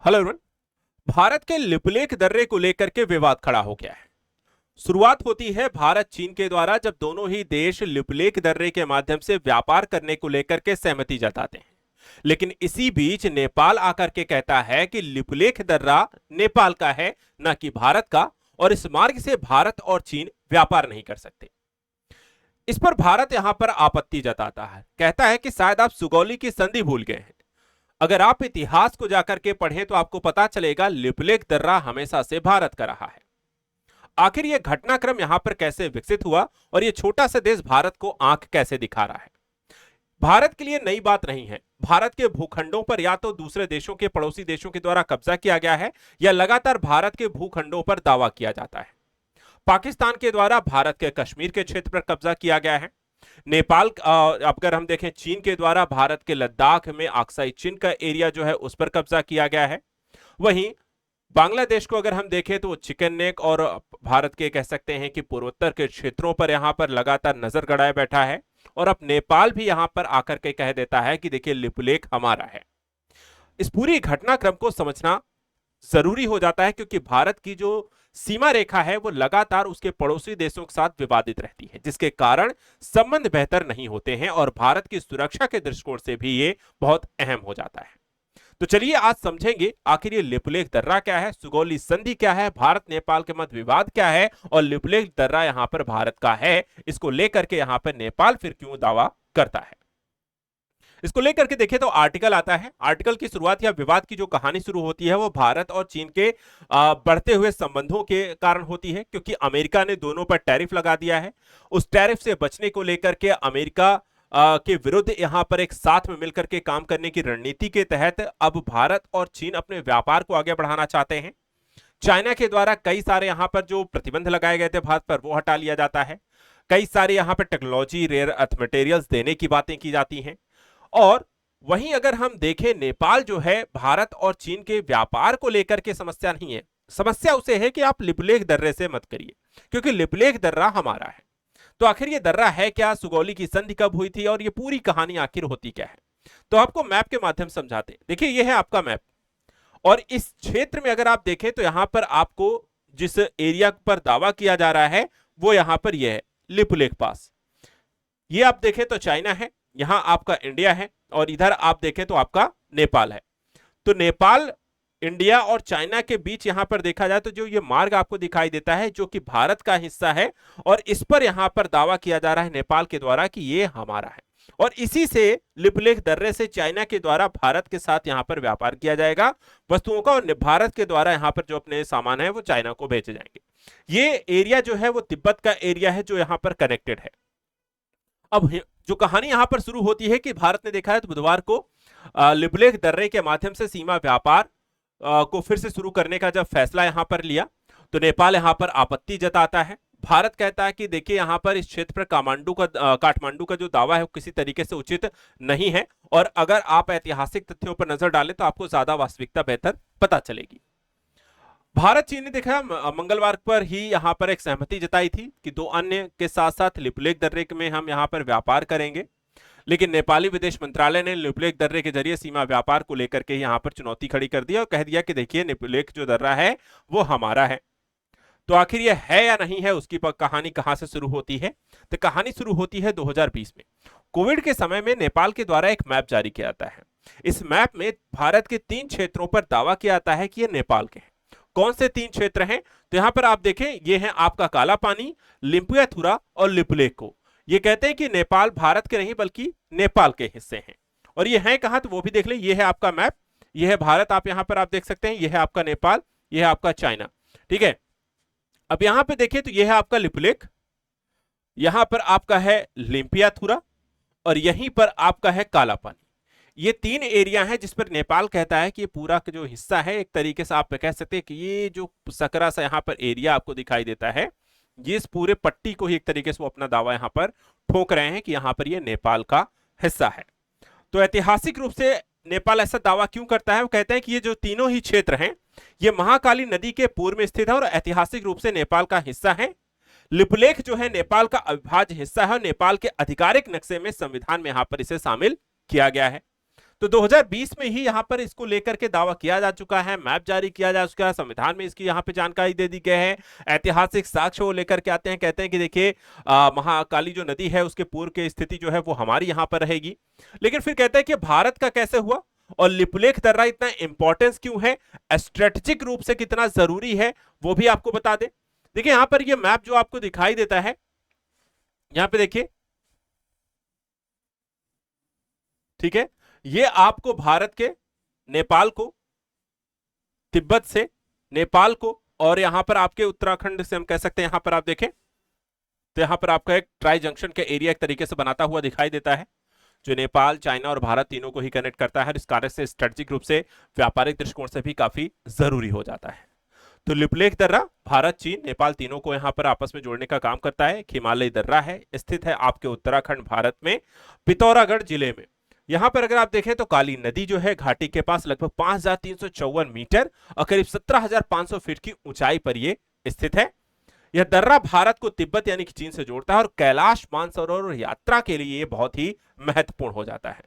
Hello everyone. Bharat के लिपुलेख दर्रे को लेकर के विवाद खड़ा हो गया है। शुरुआत होती है भारत चीन के द्वारा, जब दोनों ही देश लिपुलेख दर्रे के माध्यम से व्यापार करने को लेकर के सहमति जताते हैं। लेकिन इसी बीच नेपाल आकर के कहता है कि लिपुलेख दर्रा नेपाल का है, न कि भारत का, और इस मार्ग से भारत और चीन व्यापार नहीं कर सकते। इस पर भारत यहां पर आपत्ति जताता है, कहता है कि शायद आप सुगौली की संधि भूल गए हैं। अगर आप इतिहास को जाकर के पढ़ें तो आपको पता चलेगा लिपुलेख दर्रा हमेशा से भारत का रहा है। आखिर यह घटनाक्रम यहां पर कैसे विकसित हुआ और यह छोटा सा देश भारत को आंख कैसे दिखा रहा है, भारत के लिए नई बात नहीं है। भारत के भूखंडों पर या तो दूसरे देशों के पड़ोसी देशों के द्वारा कब्जा किया गया है या लगातार भारत के भूखंडों पर दावा किया जाता है। पाकिस्तान के द्वारा भारत के कश्मीर के क्षेत्र पर कब्जा किया गया है। नेपाल, अगर हम देखें, चीन के द्वारा भारत के लद्दाख में अक्साई चीन का एरिया जो है उस पर कब्जा किया गया है। वहीं बांग्लादेश को अगर हम देखें तो चिकन नेक और भारत के कह सकते हैं कि पूर्वोत्तर के क्षेत्रों पर यहां पर लगातार नजर गड़ाए बैठा है। और अब नेपाल भी यहां पर आकर के कह देता है कि देखिए लिपुलेख हमारा है। इस पूरी घटनाक्रम को समझना जरूरी हो जाता है, क्योंकि भारत की जो सीमा रेखा है वो लगातार उसके पड़ोसी देशों के साथ विवादित रहती है, जिसके कारण संबंध बेहतर नहीं होते हैं और भारत की सुरक्षा के दृष्टिकोण से भी ये बहुत अहम हो जाता है। तो चलिए आज समझेंगे आखिर ये लिपुलेख दर्रा क्या है, सुगौली संधि क्या है, भारत नेपाल के मध्य विवाद क्या है और लिपुलेख दर्रा यहां पर भारत का है, इसको लेकर के यहां पर नेपाल फिर क्यों दावा करता है। इसको लेकर के देखिए तो आर्टिकल आता है। आर्टिकल की शुरुआत या विवाद की जो कहानी शुरू होती है वो भारत और चीन के बढ़ते हुए संबंधों के कारण होती है, क्योंकि अमेरिका ने दोनों पर टैरिफ लगा दिया है। उस टैरिफ से बचने को लेकर के अमेरिका के विरुद्ध यहां पर एक साथ में मिलकर के काम करने की रणनीति के तहत अब भारत और चीन अपने व्यापार को आगे बढ़ाना चाहते हैं। चाइना के द्वारा कई सारे यहां पर जो प्रतिबंध लगाए गए थे भारत पर वो हटा लिया जाता है। कई सारे यहां पर टेक्नोलॉजी, रेयर अर्थ मटेरियल्स देने की बातें की जाती हैं। और वहीं अगर हम देखें, नेपाल जो है भारत और चीन के व्यापार को लेकर के समस्या नहीं है। समस्या उसे है कि आप लिपुलेख दर्रे से मत करिए, क्योंकि लिपुलेख दर्रा हमारा है। तो आखिर ये दर्रा है क्या, सुगौली की संधि कब हुई थी और ये पूरी कहानी आखिर होती क्या है, तो आपको मैप के माध्यम से समझाते हैं। देखिए ये है आपका मैप, और इस क्षेत्र में अगर आप देखें तो यहां पर आपको जिस एरिया पर दावा किया जा रहा है वो यहां पर यह है लिपुलेख पास। ये आप देखें तो चाइना है, यहां आपका इंडिया है, और इधर आप देखें तो आपका नेपाल है। तो नेपाल, इंडिया और चाइना के बीच यहां पर देखा जाए तो जो ये मार्ग आपको दिखाई देता है जो कि भारत का हिस्सा है, और इस पर यहां पर दावा किया जा रहा है नेपाल के द्वारा कि ये हमारा है। और इसी से लिपुलेख दर्रे से चाइना के द्वारा भारत के साथ यहां पर व्यापार किया जाएगा वस्तुओं का, और भारत के द्वारा यहां पर जो अपने सामान है वो चाइना को भेजे जाएंगे। ये एरिया जो है वो तिब्बत का एरिया है जो यहां पर कनेक्टेड है। अब जो कहानी यहां पर शुरू होती है कि भारत ने देखा है तो बुधवार को लिपुलेख दर्रे के माध्यम से सीमा व्यापार को फिर से शुरू करने का जब फैसला यहां पर लिया तो नेपाल यहां पर आपत्ति जताता है। भारत कहता है कि देखिए यहां पर इस क्षेत्र पर काठमांडू का जो दावा है वो किसी तरीके से उचित नहीं है, और अगर आप ऐतिहासिक तथ्यों पर नजर डालें तो आपको ज्यादा वास्तविकता बेहतर पता चलेगी। भारत चीन ने देखा मंगलवार पर ही यहां पर एक सहमति जताई थी कि दो अन्य के साथ साथ लिपुलेख दर्रे में हम यहां पर व्यापार करेंगे, लेकिन नेपाली विदेश मंत्रालय ने लिपुलेख दर्रे के जरिए सीमा व्यापार को लेकर के यहां पर चुनौती खड़ी कर दी और कह दिया कि देखिए लिपुलेख जो दर्रा है वो हमारा है। तो आखिर यह है या नहीं है, उसकी कहानी कहां से शुरू होती है, तो कहानी शुरू होती है 2020 में। कोविड के समय में नेपाल के द्वारा एक मैप जारी किया जाता है। इस मैप में भारत के 3 क्षेत्रों पर दावा किया जाता है कि यह नेपाल के हैं। कौन से 3 क्षेत्र हैं, तो यहां पर आप देखें, यह है आपका काला पानी, लिम्पुयाथुरा और लिपुलेख को ये कहते हैं कि नेपाल भारत के नहीं बल्कि नेपाल के हिस्से हैं। और ये है कहां, तो वो भी देख लें। ये है आपका मैप, ये है भारत, आप यहां पर आप देख सकते हैं, ये है आपका नेपाल, ये है आपका चाइना। ठीक है, अब यहां पे देखिए तो ये है आपका लिपुलेख, यहां पर आपका है लिम्पियाथुरा, और यहीं पर आपका है काला पानी। ये 3 एरिया हैं जिस पर नेपाल कहता है कि ये पूरा जो हिस्सा है, एक तरीके से आप कह सकते हैं कि ये जो सकरा सा यहां पर एरिया आपको दिखाई देता है, ये इस पूरे पट्टी को ही एक तरीके से वो अपना दावा यहां पर ठोक रहे हैं कि यहां पर ये नेपाल का हिस्सा है। तो ऐतिहासिक रूप से नेपाल ऐसा दावा क्यों करता है, वो कहते हैं कि ये जो तीनों ही क्षेत्र हैं ये महाकाली नदी के पूर्व में स्थित है और ऐतिहासिक रूप से नेपाल का हिस्सा है। लिपुलेख जो है नेपाल का अविभाज्य हिस्सा है और नेपाल के आधिकारिक नक्शे में, संविधान में यहां पर इसे शामिल किया गया है। तो 2020 में ही यहां पर इसको लेकर के दावा किया जा चुका है, मैप जारी किया जा चुका है, संविधान में इसकी यहां पे जानकारी दे दी गई है। ऐतिहासिक साक्ष्य वो लेकर के आते हैं, कहते हैं कि देखिए महाकाली जो नदी है उसके पूर्व की स्थिति जो है वो हमारी यहां पर रहेगी। लेकिन फिर कहते हैं कि भारत का कैसे हुआ और लिपुलेख दर्रा इतना इंपॉर्टेंस क्यों है, स्ट्रेटेजिक रूप से कितना जरूरी है, वो भी आपको बता दें। देखिए यहां पर ये मैप जो आपको दिखाई देता है, यहां पे देखिए, ठीक है, ये आपको भारत के नेपाल को, तिब्बत से नेपाल को, और यहां पर आपके उत्तराखंड से हम कह सकते हैं, यहां पर आप देखें तो यहां पर आपका एक ट्राई जंक्शन के एरिया एक तरीके से बनाता हुआ दिखाई देता है, जो नेपाल, चाइना और भारत तीनों को ही कनेक्ट करता है। इस कार्य से स्ट्रेटेजिक रूप से, व्यापारिक दृष्टिकोण से भी काफी जरूरी हो जाता है। तो लिपुलेख दर्रा भारत, चीन, नेपाल तीनों को यहां पर आपस में जोड़ने का काम करता है। हिमालय दर्रा है, स्थित है आपके उत्तराखंड भारत में, पिथौरागढ़ जिले में। यहां पर अगर आप देखें तो काली नदी जो है घाटी के पास लगभग 5,354 मीटर और करीब 17,500 फीट की ऊंचाई पर यह स्थित है। यह दर्रा भारत को तिब्बत यानी कि चीन से जोड़ता है और कैलाश मानसरोवर यात्रा के लिए बहुत ही महत्वपूर्ण हो जाता है।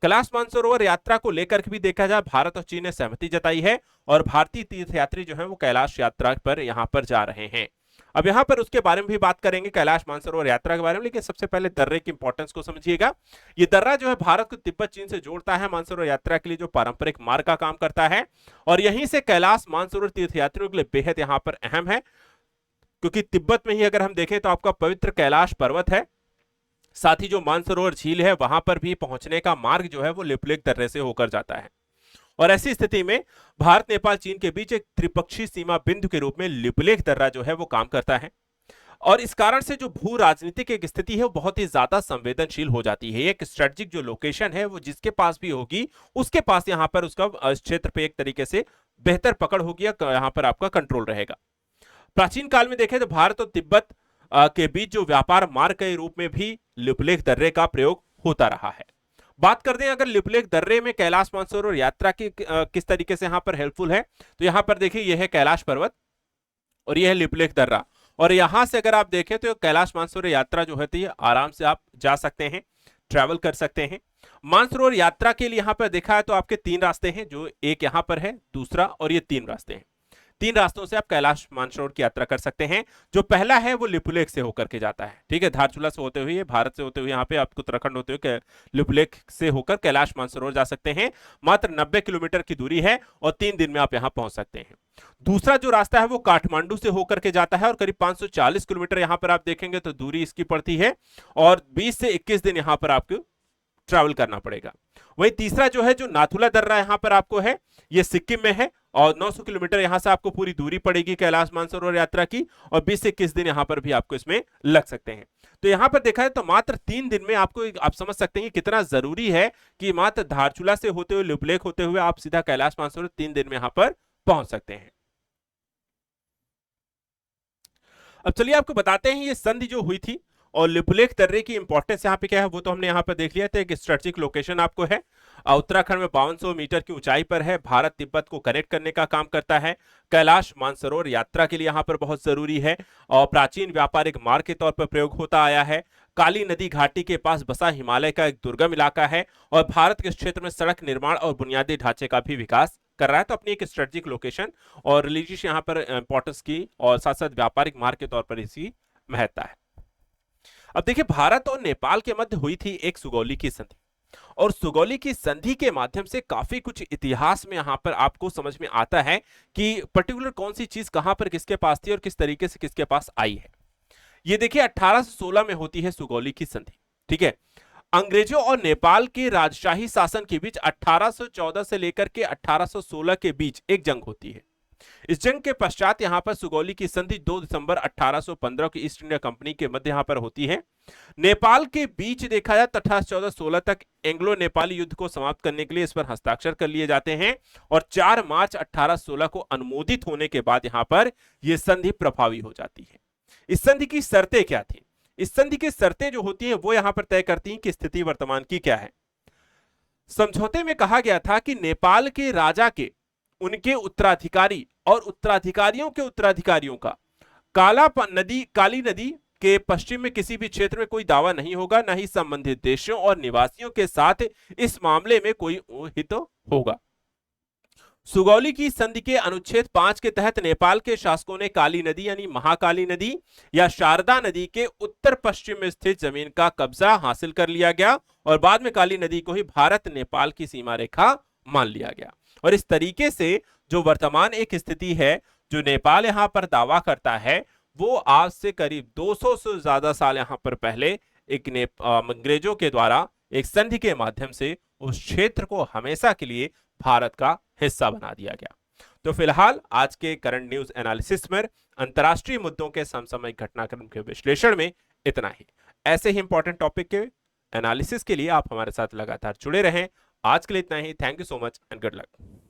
कैलाश मानसरोवर यात्रा को लेकर भी देखा जाए, भारत और चीन ने सहमति जताई है और भारतीय तीर्थयात्री जो है वो कैलाश यात्रा पर यहां पर जा रहे हैं। अब यहां पर उसके बारे में भी बात करेंगे, कैलाश मानसरोवर यात्रा के बारे में, लेकिन सबसे पहले दर्रे की इंपॉर्टेंस को समझिएगा। ये दर्रा जो है भारत को तिब्बत चीन से जोड़ता है, मानसरोवर यात्रा के लिए जो पारंपरिक मार्ग का काम करता है, और यहीं से कैलाश मानसरोवर तीर्थयात्रियों के लिए बेहद यहां पर अहम है, क्योंकि तिब्बत में ही अगर हम देखें तो आपका पवित्र कैलाश पर्वत है, साथ ही जो मानसरोवर झील है वहां पर भी पहुंचने का मार्ग जो है वो लिपुलेख दर्रे से होकर जाता है। और ऐसी स्थिति में भारत, नेपाल, चीन के बीच एक त्रिपक्षीय सीमा बिंदु के रूप में लिपुलेख दर्रा जो है वो काम करता है। और इस कारण से जो भू राजनीतिक एक स्थिति है वो बहुत ही ज्यादा संवेदनशील हो जाती है। एक स्ट्रेटेजिक जो लोकेशन है वो जिसके पास भी होगी उसके पास यहां पर उसका क्षेत्र पे एक तरीके से बेहतर पकड़ होगी, यहां पर आपका कंट्रोल रहेगा। प्राचीन काल में देखें तो भारत और तिब्बत के बीच जो व्यापार मार्ग के रूप में भी लिपुलेख दर्रे का प्रयोग होता रहा है। बात करते हैं अगर लिपुलेख दर्रे में कैलाश मानसरोवर यात्रा की किस तरीके से यहां पर हेल्पफुल है, तो यहां पर देखिए यह है कैलाश पर्वत और यह है लिपुलेख दर्रा, और यहां से अगर आप देखें तो कैलाश मानसरोवर यात्रा जो होती है आराम से आप जा सकते हैं, ट्रैवल कर सकते हैं। मानसरोवर यात्रा के लिए यहां पर देखा है तो आपके 3 रास्ते हैं, जो एक यहां पर है, दूसरा और ये 3 रास्ते हैं। 3 रास्तों से आप कैलाश मानसरोवर की यात्रा कर सकते हैं। जो पहला है वो लिपुलेख से होकर के जाता है, ठीक है, धारचूला से होते हुए, भारत से होते हुए यहाँ पे आपको उत्तराखंड होते हुए लिपुलेख से होकर कैलाश मानसरोवर जा सकते हैं। मात्र 90 किलोमीटर की दूरी है और 3 दिन में आप यहाँ पहुंच सकते हैं। दूसरा जो रास्ता है वो काठमांडू से होकर के जाता है और करीब 540 किलोमीटर यहाँ पर आप देखेंगे तो दूरी इसकी पड़ती है और 20 से 21 दिन यहाँ पर आपको ट्रैवल करना पड़ेगा। वहीं तीसरा जो है, जो नाथुला दर्रा यहां पर आपको है, ये सिक्किम में है और 900 किलोमीटर यहां से आपको पूरी दूरी पड़ेगी कैलाश मानसरोवर यात्रा की, और 20 से 21 दिन यहां पर भी आपको इसमें लग सकते हैं। तो यहां पर देखा है तो मात्र 3 दिन में आपको, आप समझ सकते हैं कितना जरूरी है कि मात्र धारचूला से होते हुए, लिपुलेख होते हुए आप सीधा कैलाश मानसरोवर 3 दिन में यहां पर पहुंच सकते हैं। अब चलिए आपको बताते हैं ये संधि जो हुई थी और लिपुलेख दर्रे की इंपॉर्टेंस यहाँ पे क्या है वो तो हमने यहाँ पर देख लिया था। एक स्ट्रेटेजिक लोकेशन आपको है, उत्तराखंड में 5200 मीटर की ऊंचाई पर है, भारत तिब्बत को कनेक्ट करने का काम करता है, कैलाश मानसरोवर यात्रा के लिए यहाँ पर बहुत जरूरी है और प्राचीन व्यापारिक मार्ग के तौर पर प्रयोग होता आया है, काली नदी घाटी के पास बसा हिमालय का एक दुर्गम इलाका है और भारत के क्षेत्र में सड़क निर्माण और बुनियादी ढांचे का भी विकास कर रहा है। तो अपनी एक स्ट्रेटेजिक लोकेशन और रिलीजियस यहाँ पर इंपॉर्टेंस की और साथ साथ व्यापारिक मार्ग के तौर पर इसकी महत्ता है। अब देखिए भारत और नेपाल के मध्य हुई थी एक सुगौली की संधि और सुगौली की संधि के माध्यम से काफी कुछ इतिहास में यहां पर आपको समझ में आता है कि पर्टिकुलर कौन सी चीज कहां पर किसके पास थी और किस तरीके से किसके पास आई है। ये देखिए 1816 में होती है सुगौली की संधि, ठीक है। अंग्रेजों और नेपाल के राजशाही शासन के बीच 1814 से लेकर के 1816 के बीच एक जंग होती है। इस जंग के पश्चात यहां पर सुगौली की संधि 2 दिसंबर 1815 की ईस्ट इंडिया कंपनी के मध्य यहां पर होती है। नेपाल के बीच देखा जाए तो 1814-16 तक एंग्लो नेपाली युद्ध को समाप्त करने के लिए इस पर हस्ताक्षर कर लिए जाते हैं और 4 मार्च 1816 को अनुमोदित होने के बाद यहां पर यह संधि प्रभावी हो जाती है। इस संधि की शर्तें क्या थी? इस संधि की शर्तें जो होती हैं वो यहां पर तय करती हैं कि स्थिति वर्तमान की क्या है। समझौते में कहा गया था कि नेपाल के राजा के, उनके उत्तराधिकारी और उत्तराधिकारियों के उत्तराधिकारियों का काली नदी कि पश्चिम में किसी भी क्षेत्र में कोई दावा नहीं होगा, न ही संबंधित देशों और निवासियों के साथ इस मामले में कोई हित होगा। सुगौली की संधि के अनुच्छेद 5 के तहत नेपाल के शासकों ने काली नदी यानी महाकाली नदी या शारदा नदी के उत्तर पश्चिम में स्थित जमीन का कब्जा हासिल कर लिया गया और बाद में काली नदी को ही भारत नेपाल की सीमा रेखा मान लिया गया। और इस तरीके से जो वर्तमान एक स्थिति है, जो नेपाल यहां पर दावा करता है, वो आज से करीब 200 से ज्यादा साल यहां पर पहले एक अंग्रेजों के द्वारा एक संधि के माध्यम से उस क्षेत्र को हमेशा के लिए भारत का हिस्सा बना दिया गया। तो फिलहाल आज के करंट न्यूज एनालिसिस में अंतर्राष्ट्रीय मुद्दों के समसामयिक घटनाक्रम के विश्लेषण में इतना ही। ऐसे ही इंपॉर्टेंट टॉपिक के एनालिसिस के लिए आप हमारे साथ लगातार जुड़े रहें। आज के लिए इतना ही। Thank you so much and good luck.